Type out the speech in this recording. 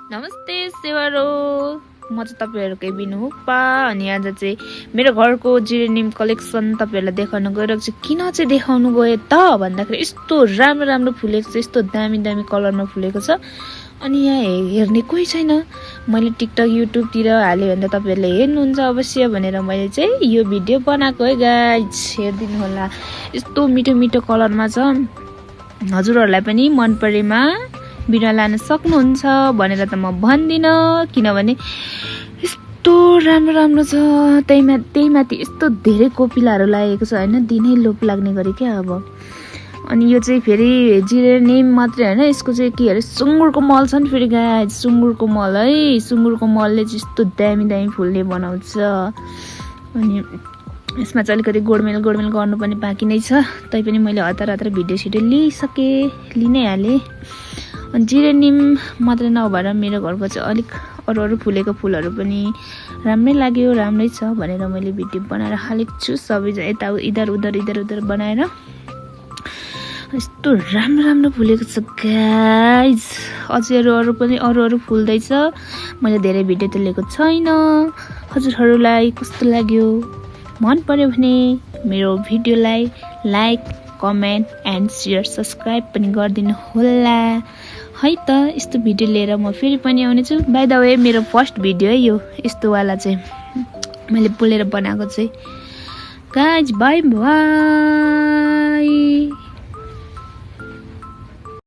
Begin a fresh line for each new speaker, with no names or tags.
नमस्ते सेवारो, म चाहिँ तपाईहरुकै बिनु हुक्पा। अनि आज चाहिँ मेरो घरको जिरेनियम कलेक्सन तपाईहरुलाई देखाउन गइरहेको छु। किन चाहिँ देखाउनु गए त भन्दाखेरि यस्तो राम्रो राम्रो फुलेको छ, यस्तो दामी दामी कलरमा फुलेको छ। अनि यहाँ हेर्ने कोही छैन। मैले टिकटक युट्युबतिर हाले भने तपाईहरुले हेर्नुहुन्छ अवश्य भनेर मैले चाहिँ यो भिडियो बनाएको है गाइज, हेर्दिनु होला। यस्तो मिठो मिठो कलरमा छ। हजुरहरुलाई पनि मन परेमा बिना लान सक्नुहुन्छ भनेर त म भन्दिन, किनभने यस्तो राम्रो राम्रो छ। त्यही माथि यस्तो धेरै कोपिलाहरू लागेको छ हैन, दिनै लोभ लाग्ने गरी क्या अब। अनि यो चाहिँ फेरि जिरेनियम मात्रै हैन, यसको चाहिँ के अरे सुँगुरको मल छ नि फेरि गाइज, सुँगुरको मल है। सुँगुरको मलले चाहिँ यस्तो दामी दामी फुल्ने बनाउँछ। अनि यसमा चाहिँ अलिकति गोडमेल गर्नु पनि बाँकी नै छ। तैपनि मैले हतार भिडियो सिडियो लिइ नै हालेँ। अनि जिरेनियम मात्रै नभएर मेरो घरको चाहिँ अलिक अरू फुलेको फुलहरू पनि राम्रै लाग्यो, राम्रै छ भनेर मैले भिडियो बनाएर हालेको छु। सबैजना यता इधर उधर बनाएर यस्तो राम्रो राम्रो फुलेको छ गाइज। अझै अरू फुल्दैछ। मैले धेरै भिडियो त लिएको छैन। हजुरहरूलाई कस्तो लाग्यो? मन पर्यो भने मेरो भिडियोलाई like, comment and share, subscribe पनि गरिदिनु होला है त। यस्तो भिडियो लिएर म फेरि पनि आउनेछु। बाइ द वे मेरो फर्स्ट भिडियो है यो, यस्तो वाला चाहिँ मैले बोलेर बनाएको चाहिँ। Guys bye bye.